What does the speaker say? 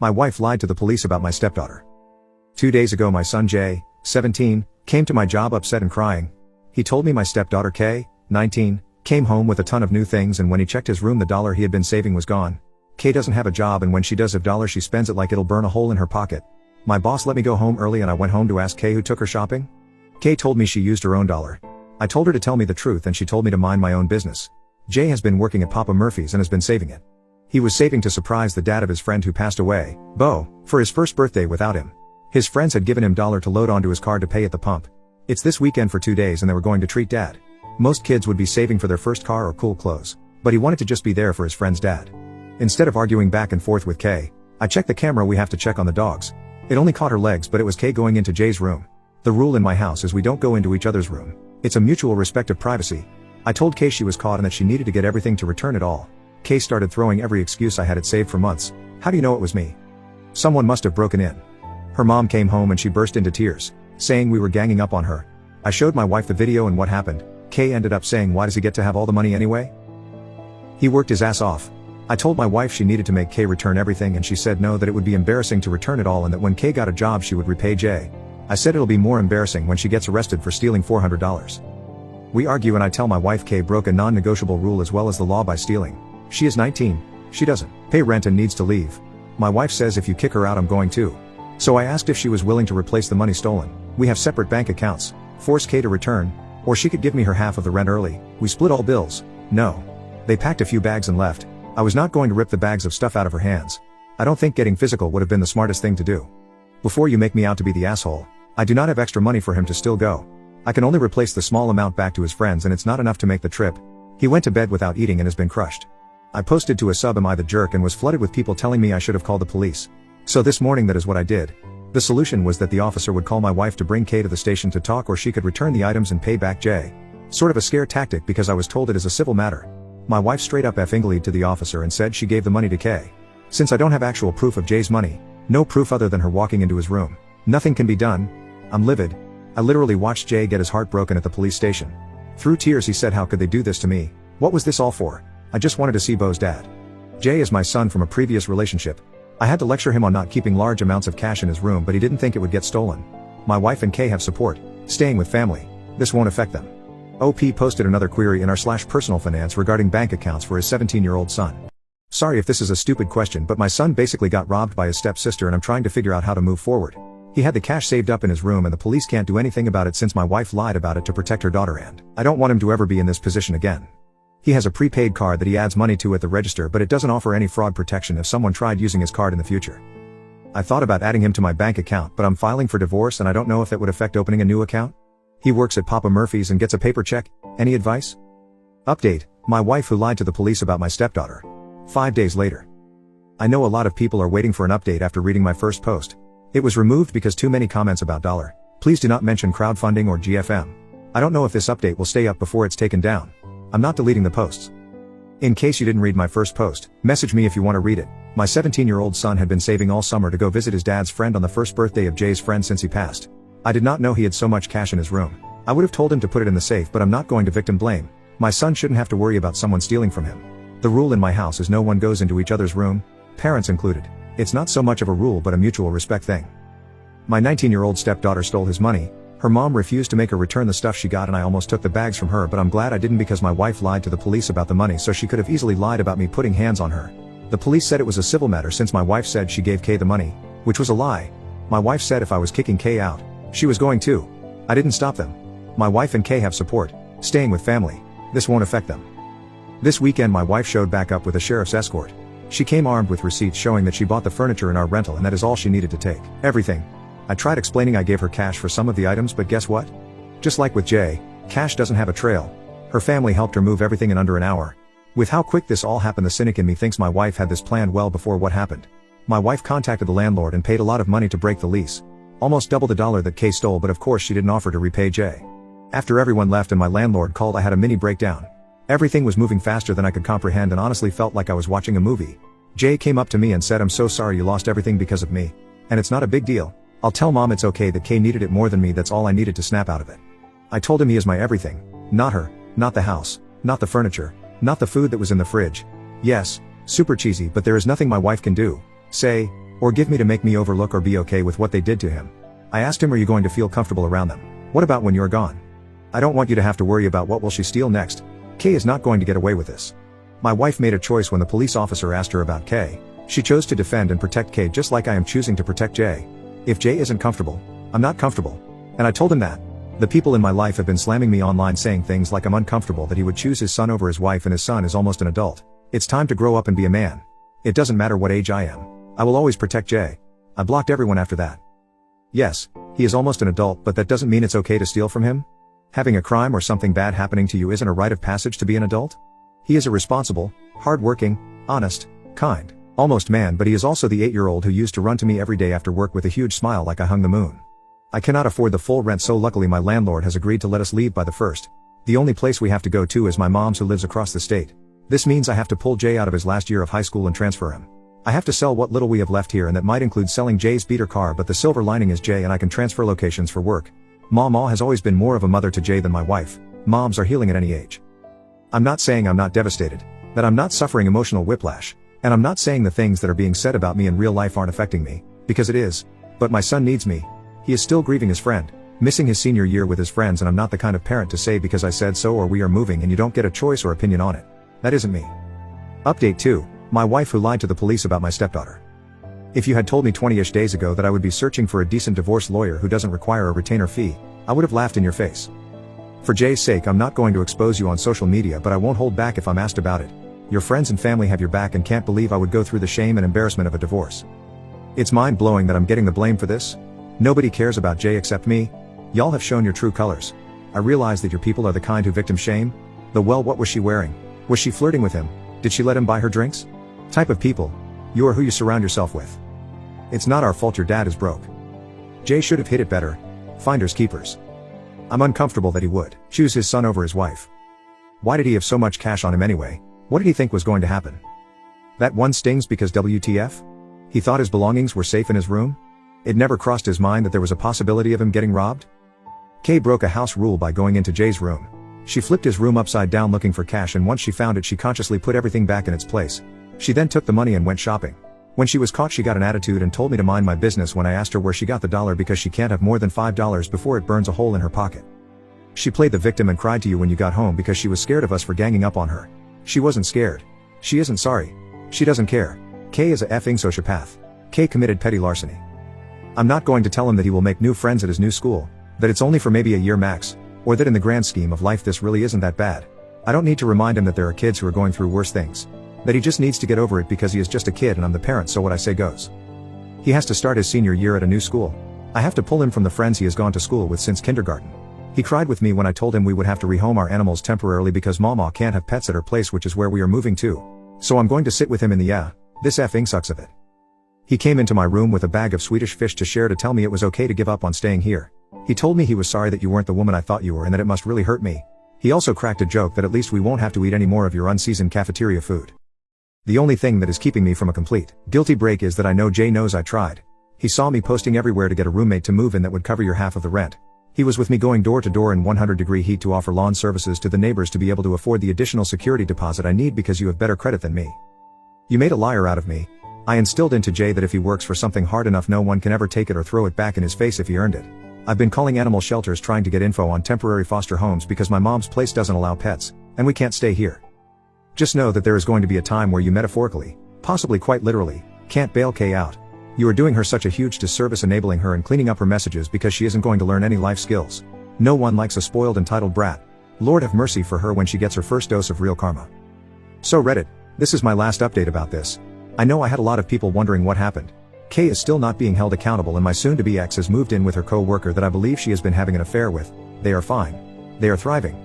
My wife lied to the police about my stepdaughter. 2 days ago my son Jay, 17, came to my job upset and crying. He told me my stepdaughter Kay, 19, came home with a ton of new things, and when he checked his room the dollar he had been saving was gone. Kay doesn't have a job, and when she does have dollars she spends it like it'll burn a hole in her pocket. My boss let me go home early and I went home to ask Kay who took her shopping. Kay told me she used her own dollar. I told her to tell me the truth and she told me to mind my own business. Jay has been working at Papa Murphy's and has been saving it. He was saving to surprise the dad of his friend who passed away, Bo, for his first birthday without him. His friends had given him $1 to load onto his card to pay at the pump. It's this weekend for 2 days and they were going to treat dad. Most kids would be saving for their first car or cool clothes, but he wanted to just be there for his friend's dad. Instead of arguing back and forth with Kay, I checked the camera we have to check on the dogs. It only caught her legs, but it was Kay going into Jay's room. The rule in my house is we don't go into each other's room. It's a mutual respect of privacy. I told Kay she was caught and that she needed to get everything to return it all. Kay started throwing every excuse I had it saved for months. How do you know it was me? Someone must have broken in. Her mom came home and she burst into tears, saying we were ganging up on her. I showed my wife the video and what happened. Kay ended up saying, why does he get to have all the money anyway? He worked his ass off. I told my wife she needed to make Kay return everything and she said no, that it would be embarrassing to return it all and that when Kay got a job she would repay Jay. I said it'll be more embarrassing when she gets arrested for stealing $400. We argue and I tell my wife Kay broke a non-negotiable rule as well as the law by stealing. She is 19. She doesn't pay rent and needs to leave. My wife says if you kick her out I'm going to. So I asked if she was willing to replace the money stolen. We have separate bank accounts. Force Kay to return, or she could give me her half of the rent early. We split all bills. No. They packed a few bags and left. I was not going to rip the bags of stuff out of her hands. I don't think getting physical would have been the smartest thing to do. Before you make me out to be the asshole, I do not have extra money for him to still go. I can only replace the small amount back to his friends and it's not enough to make the trip. He went to bed without eating and has been crushed. I posted to a sub am I the jerk and was flooded with people telling me I should have called the police. So this morning that is what I did. The solution was that the officer would call my wife to bring Kay to the station to talk, or she could return the items and pay back Jay. Sort of a scare tactic because I was told it is a civil matter. My wife straight up F-Ingled to the officer and said she gave the money to Kay. Since I don't have actual proof of Jay's money, no proof other than her walking into his room, nothing can be done. I'm livid. I literally watched Jay get his heart broken at the police station. Through tears he said how could they do this to me? What was this all for? I just wanted to see Bo's dad. Jay is my son from a previous relationship. I had to lecture him on not keeping large amounts of cash in his room, but he didn't think it would get stolen. My wife and Kay have support, staying with family. This won't affect them. OP posted another query in r/personal finance regarding bank accounts for his 17-year-old son. Sorry if this is a stupid question, but my son basically got robbed by his stepsister and I'm trying to figure out how to move forward. He had the cash saved up in his room and the police can't do anything about it since my wife lied about it to protect her daughter, and I don't want him to ever be in this position again. He has a prepaid card that he adds money to at the register, but it doesn't offer any fraud protection if someone tried using his card in the future. I thought about adding him to my bank account, but I'm filing for divorce and I don't know if that would affect opening a new account. He works at Papa Murphy's and gets a paper check. Any advice? Update: my wife who lied to the police about my stepdaughter. 5 days later. I know a lot of people are waiting for an update after reading my first post. It was removed because too many comments about dollar. Please do not mention crowdfunding or GFM. I don't know if this update will stay up before it's taken down. I'm not deleting the posts. In case you didn't read my first post, message me if you want to read it. My 17-year-old son had been saving all summer to go visit his dad's friend on the first birthday of Jay's friend since he passed. I did not know he had so much cash in his room. I would have told him to put it in the safe, but I'm not going to victim blame. My son shouldn't have to worry about someone stealing from him. The rule in my house is no one goes into each other's room, parents included. It's not so much of a rule but a mutual respect thing. My 19-year-old stepdaughter stole his money. Her mom refused to make her return the stuff she got and I almost took the bags from her, but I'm glad I didn't because my wife lied to the police about the money, so she could have easily lied about me putting hands on her. The police said it was a civil matter since my wife said she gave Kay the money, which was a lie. My wife said if I was kicking Kay out, she was going to. I didn't stop them. My wife and Kay have support, staying with family. This won't affect them. This weekend my wife showed back up with a sheriff's escort. She came armed with receipts showing that she bought the furniture in our rental and that is all she needed to take. Everything. I tried explaining I gave her cash for some of the items, but guess what? Just like with Jay, cash doesn't have a trail. Her family helped her move everything in under an hour. With how quick this all happened, the cynic in me thinks my wife had this planned well before what happened. My wife contacted the landlord and paid a lot of money to break the lease. Almost double the dollar that Kay stole, but of course she didn't offer to repay Jay. After everyone left and my landlord called, I had a mini breakdown. Everything was moving faster than I could comprehend and honestly felt like I was watching a movie. Jay came up to me and said, "I'm so sorry you lost everything because of me. And it's not a big deal. I'll tell mom it's okay that Kay needed it more than me, that's all I needed to snap out of it." I told him he is my everything. Not her, not the house, not the furniture, not the food that was in the fridge. Yes, super cheesy, but there is nothing my wife can do, say, Or give me to make me overlook or be okay with what they did to him. I asked him, are you going to feel comfortable around them? What about when you're gone? I don't want you to have to worry about what will she steal next. Kay is not going to get away with this. My wife made a choice when the police officer asked her about Kay. She chose to defend and protect Kay just like I am choosing to protect Jay. If Jay isn't comfortable, I'm not comfortable. And I told him that. The people in my life have been slamming me online saying things like I'm uncomfortable that he would choose his son over his wife and his son is almost an adult. It's time to grow up and be a man. It doesn't matter what age I am. I will always protect Jay. I blocked everyone after that. Yes, he is almost an adult, but that doesn't mean it's okay to steal from him. Having a crime or something bad happening to you isn't a rite of passage to be an adult. He is a responsible, hard-working, honest, kind, almost man, but he is also the 8-year-old who used to run to me every day after work with a huge smile like I hung the moon. I cannot afford the full rent, so luckily my landlord has agreed to let us leave by the 1st. The only place we have to go to is my mom's, who lives across the state. This means I have to pull Jay out of his last year of high school and transfer him. I have to sell what little we have left here, and that might include selling Jay's beater car, but the silver lining is Jay and I can transfer locations for work. Mama has always been more of a mother to Jay than my wife. Moms are healing at any age. I'm not saying I'm not devastated, that I'm not suffering emotional whiplash, and I'm not saying the things that are being said about me in real life aren't affecting me, because it is. But my son needs me. He is still grieving his friend, missing his senior year with his friends, and I'm not the kind of parent to say because I said so or we are moving and you don't get a choice or opinion on it. That isn't me. Update 2. My wife who lied to the police about my stepdaughter. If you had told me 20-ish days ago that I would be searching for a decent divorce lawyer who doesn't require a retainer fee, I would have laughed in your face. For Jay's sake, I'm not going to expose you on social media, but I won't hold back if I'm asked about it. Your friends and family have your back and can't believe I would go through the shame and embarrassment of a divorce. It's mind-blowing that I'm getting the blame for this. Nobody cares about Jay except me. Y'all have shown your true colors. I realize that your people are the kind who victim shame. What was she wearing? Was she flirting with him? Did she let him buy her drinks? Type of people. You are who you surround yourself with. It's not our fault your dad is broke. Jay should have hit it better. Finders keepers. I'm uncomfortable that he would choose his son over his wife. Why did he have so much cash on him anyway? What did he think was going to happen? That one stings because WTF? He thought his belongings were safe in his room? It never crossed his mind that there was a possibility of him getting robbed? Kay broke a house rule by going into Jay's room. She flipped his room upside down looking for cash, and once she found it she consciously put everything back in its place. She then took the money and went shopping. When she was caught she got an attitude and told me to mind my business when I asked her where she got the dollar because she can't have more than $5 before it burns a hole in her pocket. She played the victim and cried to you when you got home because she was scared of us for ganging up on her. She wasn't scared. She isn't sorry. She doesn't care. Kay is a effing sociopath. Kay committed petty larceny. I'm not going to tell him that he will make new friends at his new school, that it's only for maybe a year max, or that in the grand scheme of life this really isn't that bad. I don't need to remind him that there are kids who are going through worse things. That he just needs to get over it because he is just a kid and I'm the parent, so what I say goes. He has to start his senior year at a new school. I have to pull him from the friends he has gone to school with since kindergarten. He cried with me when I told him we would have to rehome our animals temporarily because Mama can't have pets at her place, which is where we are moving to. So I'm going to sit with him in the this effing sucks of it. He came into my room with a bag of Swedish fish to share to tell me it was okay to give up on staying here. He told me he was sorry that you weren't the woman I thought you were and that it must really hurt me. He also cracked a joke that at least we won't have to eat any more of your unseasoned cafeteria food. The only thing that is keeping me from a complete guilty break is that I know Jay knows I tried. He saw me posting everywhere to get a roommate to move in that would cover your half of the rent. He was with me going door to door in 100-degree heat to offer lawn services to the neighbors to be able to afford the additional security deposit I need because you have better credit than me. You made a liar out of me. I instilled into Jay that if he works for something hard enough no one can ever take it or throw it back in his face if he earned it. I've been calling animal shelters trying to get info on temporary foster homes because my mom's place doesn't allow pets, and we can't stay here. Just know that there is going to be a time where you metaphorically, possibly quite literally, can't bail Kay out. You are doing her such a huge disservice enabling her and cleaning up her messages because she isn't going to learn any life skills. No one likes a spoiled entitled brat. Lord have mercy for her when she gets her first dose of real karma. So Reddit, this is my last update about this. I know I had a lot of people wondering what happened. Kay is still not being held accountable and my soon-to-be ex has moved in with her co-worker that I believe she has been having an affair with. They are fine. They are thriving.